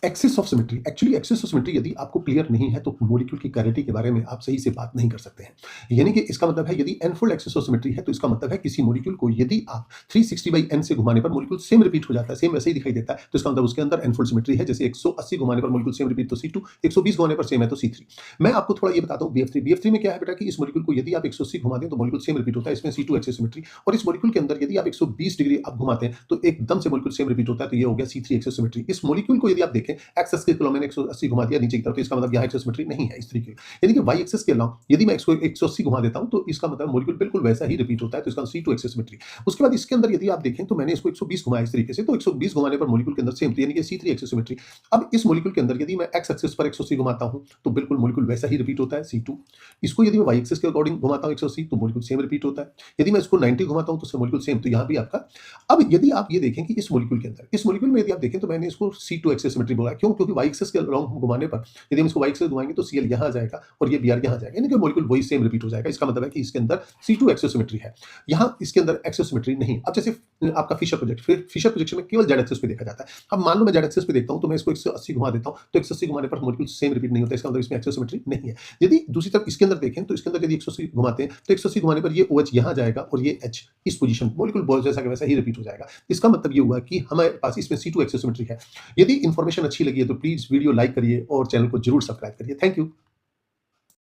Access of symmetry, actually axis of symmetry यदि आपको clear नहीं है तो मॉलिक्यूल की क्लैरिटी के बारे में आप सही से बात नहीं कर सकते हैं। यानी कि इसका मतलब है यदि n fold axis of symmetry है तो इसका मतलब है किसी मॉलिक्यूल को यदि आप 360/n से घुमाने पर मॉलिक्यूल सेम रिपीट हो जाता है, सेम वैसे ही दिखाई देता है, तो इसका मतलब उसके अंदर n फोल्ड सिमेट्री है। जैसे 180 घुमाने पर मॉलिक्यूल सेम रिपीट तो C2, 120 घुमाने पर सेम है तो C3। मैं आपको थोड़ा ये बताता हूँ BF3। BF3 में क्या है बेटा कि इस मॉलिक्यूल को यदि आप 180 घुमा दें तो मॉलिक्यूल सेम रिपीट होता है, इसमें C2 एक्सेस सिमेट्री। और इस मॉलिक्यूल के अंदर यदि आप 120 डिग्री आप घुमाते हैं तो एकदम से मॉलिक्यूल सेम रिपीट होता है, तो ये हो गया C3 एक्सेस सिमेट्री। इस मॉलिक्यूल को यदि आप देखें एक्स एक्सिस के मैंने 180 घुमा दिया नीचे की तरफ, तो इसका मतलब यहाँ एक्सेस सिमेट्री नहीं है इस तरीके। यानी कि वाई एक्सिस के अलावा यदि मैं 180 घुमा देता हूं तो इसका मतलब मॉलिक्यूल बिल्कुल वैसा ही रिपीट होता है, तो इसका C2 एक्सेस सिमेट्री। उसके बाद इसके अंदर यदि आप देखें तो मैंने इसको 120 घुमाया इस तरीके से, तो 120 घुमाने पर मॉलिक्यूल के अंदर सेम, यानी कि C3 एक्सेस सिमेट्री। अब इस मॉलिक्यूल के अंदर यदि मैं एक्स एक्सिस पर 180 घुमाता हूं तो बिल्कुल मॉलिक्यूल वैसा ही रिपीट होता है C2। इसको यदि मैं वाई एक्सिस के अकॉर्डिंग घुमाता हूं 180 तो मॉलिक्यूल सेम रिपीट होता है। यदि मैं इसको 90 घुमाता हूं तो मॉलिक्यूल सेम, तो यहां भी आपका। अब यदि आप ये देखें कि इस मॉलिक्यूल के अंदर, इस मॉलिक्यूल में यदि आप देखें तो मैंने इसको C2 एक्सेस सिमेट्री बोला, क्यों? क्योंकि वाई एक्सिस के अलोंग घुमाने पर यदि हम इसको वाई एक्सिस घुमाएंगे तो Cl यहाँ आ जाएगा और ये Br यहाँ आ जाएगा, यानी कि मॉलिक्यूल वही सेम रिपीट हो जाएगा। इसका मतलब है कि इसके अंदर C2 एक्सेस सिमेट्री है, यहाँ इसके अंदर एक्सेस सिमेट्री नहीं। अब जैसे आपका फिशर प्रोजेक्ट, फिर फिशर प्रोजेक्शन में केवल जेड एक्सेस पे देखा जाता है। अब मान लो मैं जेड एक्सेस पे देखता हूं तो मैं इसको 180 घुमा देता हूं तो 180 घुमाने पर मॉलिक्यूल सेम रिपीट नहीं होता, इसका मतलब इसमें एक्सेस सिमेट्री नहीं है। यदि दूसरी तरफ इसके अंदर देखें तो इसके अंदर यदि 180 घुमाते हैं तो 180 घुमाने पर ये OH यहाँ जाएगा और ये H इस पोजीशन मॉलिक्यूल बहुत जैसा वैसा ही रिपीट हो जाएगा। इसका मतलब ये हुआ कि हमारे पास इसमें C2 एक्सेस सिमेट्री है। यदि इंफॉर्मेशन अच्छी लगी है तो प्लीज वीडियो लाइक करिए और चैनल को जरूर सब्सक्राइब करिए। Thank you.